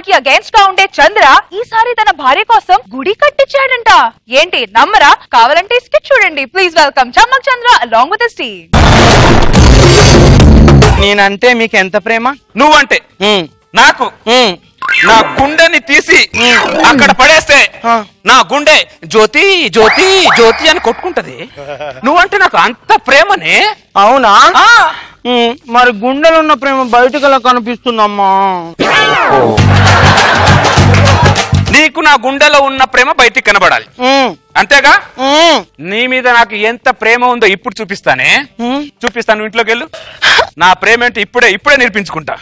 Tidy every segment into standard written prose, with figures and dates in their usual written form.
మహల్ కి అగేన్స్ట్ గా ఉండే చంద్ర ఈసారి తన భార్య కోసం గుడి కట్టించాడంట. ఏంటి నమ్మరా? కావాలంటే స్కిట్ చూడండి. Please welcome Chammak Chandra along with his team. నేనంటే మీకు ఎంత ప్రేమ? నువ్వంటే నాకు నా గుండెని తీసి అక్కడ పడేస్తే నా గుండె జ్యోతి జ్యోతి జ్యోతి అని కొట్టుకుంటది. నువ్వంటే నాకు అంత ప్రేమనే. అవునా? మరి గుండెలో ఉన్న ప్రేమ బయటకు ఎలా కనిపిస్తుందమ్మా? నీకు నా గుండెలో ఉన్న ప్రేమ బయటికి కనబడాలి అంతేగా? నీ మీద నాకు ఎంత ప్రేమ ఉందో ఇప్పుడు చూపిస్తానే. చూపిస్తాను, ఇంట్లోకి వెళ్ళు. నా ప్రేమ ఏంటి ఇప్పుడే నిరూపించుకుంటా.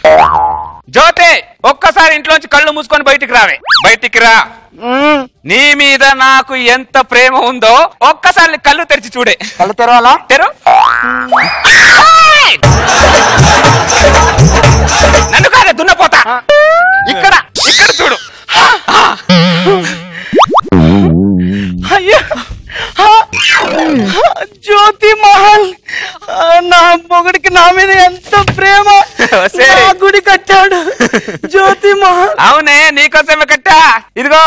జ్యోతి ఒక్కసారి ఇంట్లోంచి కళ్ళు మూసుకొని బయటికి రావే. బయటికి రా. నీ మీద నాకు ఎంత ప్రేమ ఉందో ఒక్కసారి కళ్ళు తెరిచి చూడే. కళ్ళు తెరవాలా? తెరు. నన్ను కాదే దున్నపోతా. ఇక్కడ చూడు. అయ్యా జ్యోతి మహల్, నా మొగుడికి నా మీద ఎంత ప్రేమ. గుడి కట్టాడు జ్యోతి మహల్. అవునే, నీకోసమే కట్టా. ఇదిగో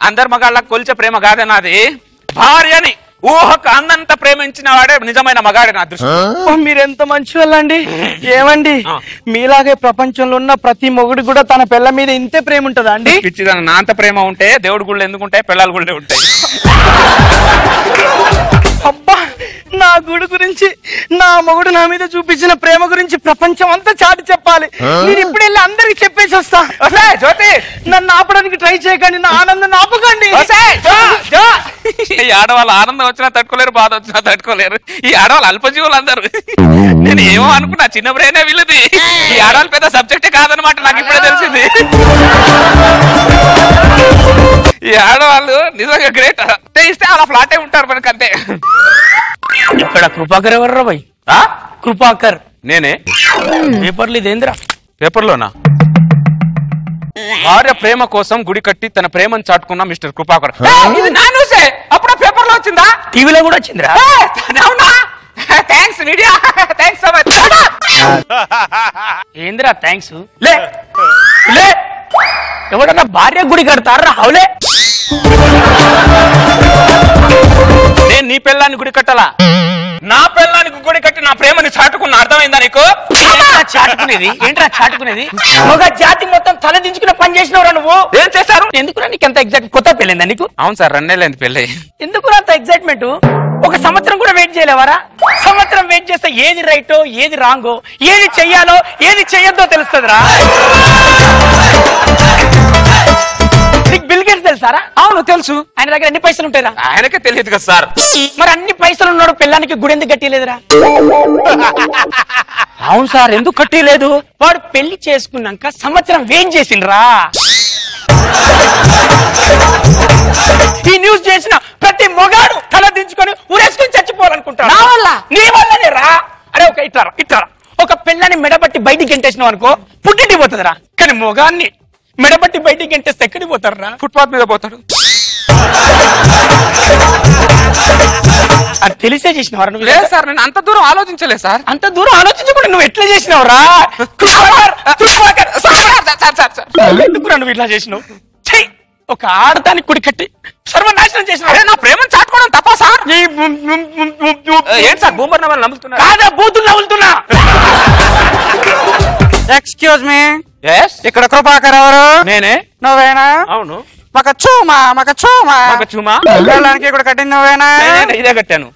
అందరు మగాళ్ళకి కొలిచే ప్రేమ కాదే నాది. భార్యని ఊహకు అందంత ప్రేమించిన వాడే నిజమైన మగాడే నా దృష్టి. మీరెంత మంచి వాళ్ళండి. ఏమండి, మీలాగే ప్రపంచంలో ఉన్న ప్రతి మొగుడు కూడా తన పిల్ల మీద ఇంతే ప్రేమ ఉంటుందా అండి? పిచ్చిదాన, నా అంత ప్రేమ ఉంటే దేవుడి గుళ్ళు ఎందుకు ఉంటాయి? పిల్లల గుళ్ళే ఉంటాయి. అబ్బా, నా గుడి గురించి, నా మొగుడు నా మీద చూపించిన ప్రేమ గురించి ప్రపంచం అంతా చాటి చెప్పాలి. నేను ఇప్పుడు వెళ్ళి అందరికి చెప్పేసి వస్తా. జ్యోతి, నన్ను ఆపడానికి ట్రై చేయకండి, నా ఆనందం ఆపకండి. ఈ ఆడవాళ్ళు ఆనందం వచ్చినా తట్టుకోలేరు, బాధ వచ్చినా తట్టుకోలేరు. ఈ ఆడవాళ్ళు అల్పజీవులు అందరు. నేను ఏమో అనుకున్నా, చిన్న బ్రెయినే వీళ్ళది. ఈ ఆడవాళ్ళు పెద్ద సబ్జెక్టే కాదనమాట, నాకు ఇప్పుడే తెలిసింది. ఈ ఆడవాళ్ళు నిజంగా గ్రేట్. ఇస్తే అలా ఫ్లాటే ఉంటారు మనకు, అంతే. ఇక్కడ కృపాకర్ ఎవర్రా భయ్? కృపాకర్ నేనే. పేపర్లు ఇదేంద్రా? పేపర్లోనా? భార్య ప్రేమ కోసం గుడి కట్టి తన ప్రేమను చాటుకున్న మిస్టర్ కృపాకర్. ఇది నా న్యూసే. అప్పుడు పేపర్ లో వచ్చిందా? టీవీలో కూడా వచ్చిందిరా? అవునా? Thanks media, thanks so much. ఏందిరా థ్యాంక్స్? లే లే, ఎవడన్నా భార్య గుడి కడతారా? హౌలే, నేను నీ పెళ్ళాన్ని గుడి కట్టాలా? నా పెళ్ళానికి గుడి కట్టి నా ప్రేమని చాటుకున్న అర్థమైందా నీకు? చాటుకునేది ఏంట్రా? చాటుకునేది ఒక జాతి మొత్తం తల దించుకునే పని చేసినవరా నువ్వు? ఏం చేశారు? ఎందుకురా నీకు ఎంత ఎగ్జైట్? కొత్త పెళ్ళిందా నీకు? అవును సార్, 2 నెలలైంది పెళ్ళి. ఎందుకురా అంత ఎగ్జైట్మెంట్? ఒక సంవత్సరం కూడా వెయిట్ చేయలేవారా? సంవత్సరం వెయిట్ చేస్తే ఏది రైటో, ఏది రాంగో, ఏది చెయ్యాలో, ఏది చెయ్యొద్దో తెలుస్తుందిరా. నీకు బిల్ గేట్స్ తెలుసారా? అవును తెలుసు. ఆయన దగ్గర ఎన్ని పైసలు ఉంటాయిరా? ఆయనకే తెలియదు కదా సార్. మరి అన్ని పైసలు ఉన్నాడు, పిల్లానికి గుడి ఎందుకు కట్టిలేదురా? అవును సార్, ఎందుకు కట్టిలేదు? వాడు పెళ్లి చేసుకున్నాక సంవత్సరం వెయిట్ చేసిండ్రా. ఈ న్యూస్ చేసిన ప్రతి మొగాడు తల దించుకొని ఊరేసుకుని చచ్చిపోవాలనుకుంటాడు. నా వల్ల, నీ వల్లనే రా. అరే ఒక ఇట్లా ఒక పిల్లని మెడబట్టి బయటికి గెంటేసినావు అనుకో, పుట్టింటికి పోతుందిరా. కానీ మొగాన్ని మెడబట్టి బయటికి గెంటేస్తే ఎక్కడికి పోతారా? ఫుట్పాత్ మీద పోతాడు. అది తెలిసే చేసినవరా నువ్వు? లేదు సార్, నేను అంత దూరం ఆలోచించలేదు సార్. అంత దూరం ఆలోచించకుండా నువ్వు ఎట్లా చేసినవరా? ఎందుకురా నువ్వు ఇట్లా చేసినావు? ఒక ఆడదానికి కుడి కట్టి సర్వనాశనం చేసిన నా ప్రేమను చాటుకోవడం తప్ప సార్? ఏంటి సార్ బూమర్ నవ్వులు నమ్ముతున్నా? కాదా, బూతులు నవ్వులుతున్నా. ఎక్స్క్యూజ్ మీ, ఇక్కడ కృపాకర్ ఎవరు? నేనే. నువ్వేనా? అవును. మక చూమా వెళ్ళడానికి కూడా కట్టింది నువ్వేనా? ఇదే కట్టాను.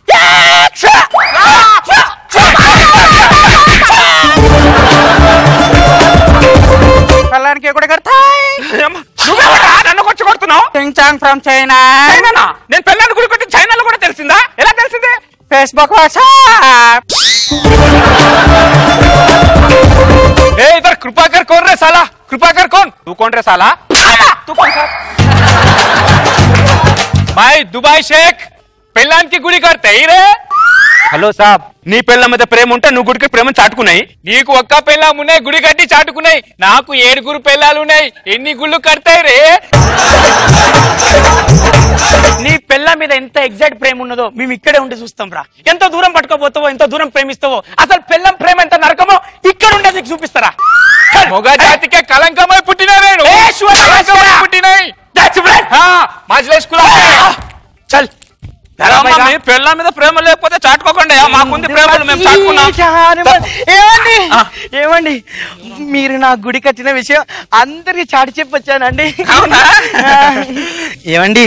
వెళ్ళడానికి కూడా కడతాయి. నన్ను కొచ్చి కొడుతున్నావు? టింగ్ ఫ్రమ్ చైనా. నేను పెళ్ళాన్ని గుడి కొట్టి చైనాలో కూడా తెలిసిందా? ఎలా తెలిసింది? Facebook, WhatsApp. इधर कृपाकर कौन रे साला? कृपाकर कौन? तू कौन रे साला? तू कौन सा? भाई दुबई शेख పెళ్ళానికి గుడి కడతాయి రే. హలో సాబ్, నీ పెళ్ళ మీద ప్రేమ ఉంటే నువ్వు గుడికి ప్రేమ చాటుకున్నాయి. నీకు ఒక్క పెళ్ళాం ఉన్నాయి, గుడి కట్టి చాటుకున్నాయి. నాకు 7 పెళ్ళాలు ఉన్నాయి, ఎన్ని గుళ్ళు కడతాయి రే? నీ పెళ్ళ మీద ఎంత ఎగ్జాక్ట్ ప్రేమ ఉన్నదో మేము ఇక్కడే ఉండి చూస్తాం రా. ఎంత దూరం పట్టుకోబోతావో, ఎంత దూరం ప్రేమిస్తావో, అసలు పెళ్ళం ప్రేమ ఎంత నరకమో ఇక్కడ ఉండే నీకు చూపిస్తారా. మొగ జాతికే కలంకమై పుట్టినా నేను. మాజీ స్కూల్ చల్ పెళ్ళ మీద ప్రేమ లేకపోతే చాటుకోకండి మాకుంది ప్రేమలు మేము చాటుకున్నాం. ఏమండి మీరు నా గుడి కట్టిన విషయం అందరికి చాటి చెప్పొచ్చానండి. ఏమండి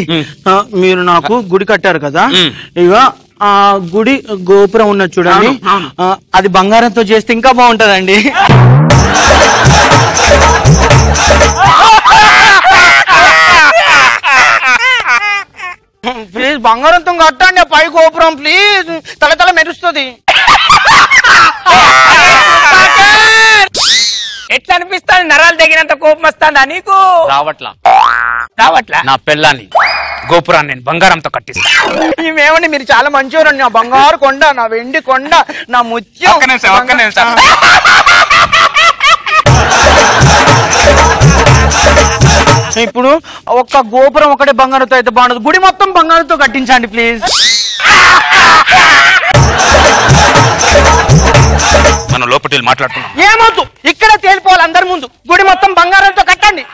మీరు నాకు గుడి కట్టారు కదా, ఇక ఆ గుడి గోపురం ఉన్నది చూడండి, అది బంగారంతో చేస్తే ఇంకా బాగుంటదండి. ప్లీజ్ బంగారంతో కట్టండి పై గోపురం, ప్లీజ్ తల తల మెరుస్తుంది. ఎట్లా అనిపిస్తాను? నరాలు తగినంత కోపం వస్తుందా నీకు? రావట్లా. నా పెళ్ళాన్ని గోపురాన్ని నేను బంగారంతో కట్టిస్తాను. మేమండి మీరు చాలా మంచివారండి. నా బంగారు కొండ, నా వెండి కొండ, నా ముత్యం. ఒక్క నిమిషం. ఇప్పుడు ఒక్క గోపురం ఒకటే బంగారంతో అయితే బాగుండదు, గుడి మొత్తం బంగారంతో కట్టించండి ప్లీజ్. మనం లోపటి మాట్లాడుతున్నాం. ఏమవుతు ఇక్కడ తేలిపోవాలి అందరి ముందు, గుడి మొత్తం బంగారంతో కట్టండి.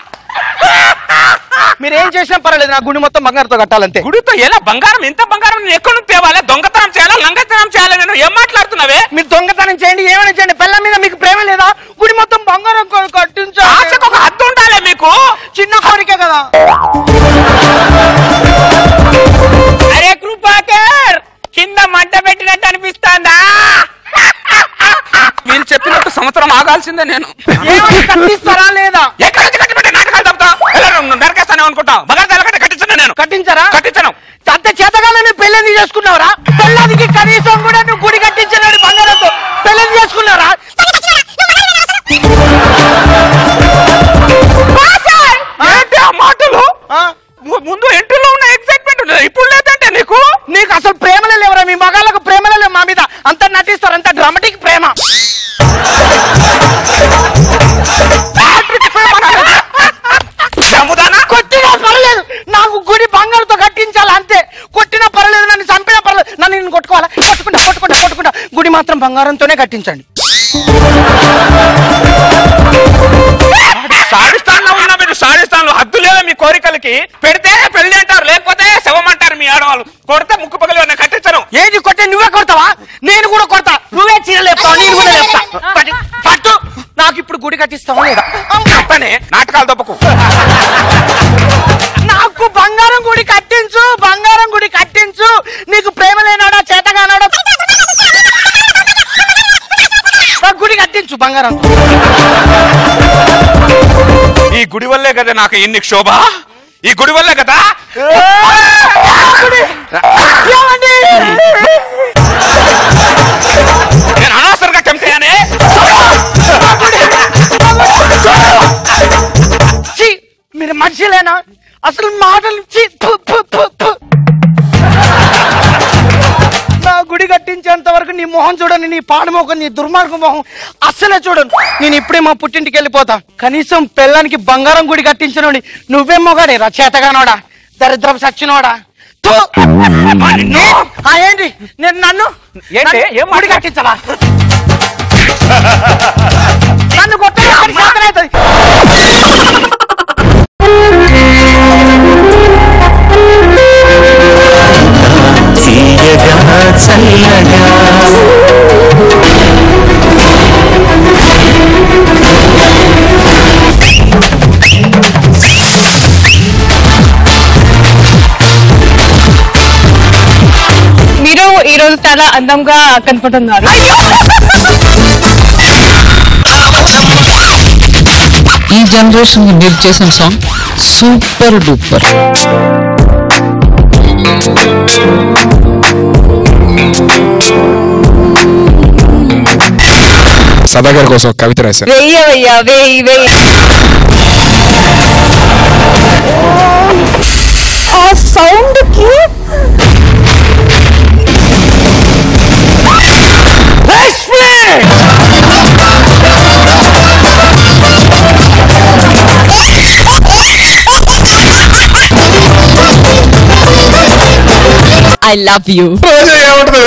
మీరేం చేసినా పర్వాలేదు, నా గుడి మొత్తం బంగారంతో కట్టాలంతే. గుడితో ఎలా బంగారం? ఎంత బంగారం ఎక్కడ నుంచి తేవాలి? దొంగతనం చేయాలా, లంగతనం చేయాలా? నేను ఏం మాట్లాడుతున్నావే? మీరు దొంగతనం చేయండి, ఏమైనా చేయండి, పిల్లల మీద మీకు ప్రేమ లేదా? గుడి మొత్తం బంగారం కట్టించాలి. ఆశకు ఒక హద్దు ఉండాలి మీకు. చిన్న కోరికే కదా. అరే కృపాకర్, కింద మంట పెట్టినట్టు అనిపిస్తాందా? మీరు చెప్పినట్టు సంవత్సరం ఆగాల్సిందే. నేను కట్టిస్తారా లేదా? ఎక్కడ నుంచి కట్టిపెట్టే నాటకాలు తప్పుతా నరకేస్తానే అనుకుంటా. బంగారు కట్టించాను నేను. కట్టించారా? కట్టించాను. అంత చేతగానే పెళ్ళని చేసుకున్నావురా? పెళ్ళానికి కనీసం కూడా నువ్వు గుడి కట్టించాడు బంగారంతో పెళ్ళని చేసుకున్నారా? ఏంటి ఆ మాటలు? ముందు ఇంటిలో ఉన్న ఎక్సైట్మెంట్ ఇప్పుడు లేదంటే నీకు అసలు ప్రేమలే లేవరా? మీ మగాళ్ళకు ప్రేమలే లేవు మా మీద. అంత నటిస్తారు, అంత డ్రామాటిక్ ప్రేమ. కొట్టినా పర్లేదు, నాకు గుడి బంగారుతో కట్టించాలి అంతే. కొట్టినా పర్లేదు, నన్ను చంపినా పర్లేదు, నన్ను నేను కొట్టుకోవాలా? కొట్టుకుంటా గుడి మాత్రం బంగారంతోనే కట్టించండి. సాధిస్తాన్లో ఉన్నా మీరు, సాధిస్తాన్లో హద్దు లేదా మీ కోరికలకి? పెడితే పెళ్లి అంటారు, లేకపోతే శవం అంటారు మీ ఆడవాళ్ళు. కొడితే ముక్కు పగలి నేను కట్టించను. ఏది కొట్టే నువ్వే కొడతావా? నేను కూడా కొడతా. నువ్వే చీర లేపుతావు, నేను కూడా లేపుతా. పట్టు, నాకు ఇప్పుడు గుడి కట్టిస్తావా లేదా? నాటకాలు తప్పకు. నాకు బంగారం గుడి కట్టించు, బంగారం గుడి కట్టించు. నీకు ప్రేమ లేనాడా, చేతగానాడా? గుడి కట్టించు బంగారం. ఈ గుడి వల్లే కదా నాకు ఎన్ని క్షోభ, ఈ గుడి వల్లే కదా. నేను అనవసరంగా చంపానే. మీరు మనుషులేనా? అసలు మాటలు నా గుడి కట్టించేంత వరకు నీ మొహం చూడని, నీ పాడమోహం, నీ దుర్మార్గ మొహం అస్సలే చూడను. నేను ఇప్పుడే మా పుట్టింటికి వెళ్ళిపోతా. కనీసం పెళ్ళానికి బంగారం గుడి కట్టించనోడి నువ్వే మొగాడే రా, చేతగానోడా, దరిద్రం సచ్చినోడా. ఏంటి నేను నన్ను గుడి కట్టించాలా? నన్ను కొట్టవుతుంది. మీరు ఈ రోజు చాలా అందంగా కనపడుతున్నారు. ఈ జనరేషన్ మీరు చేసిన సాంగ్ సూపర్ డూపర్. సదాగర్ కోసం కవిత రాశారు. ఆ సౌండ్ కి I love you. ఏమంటుంది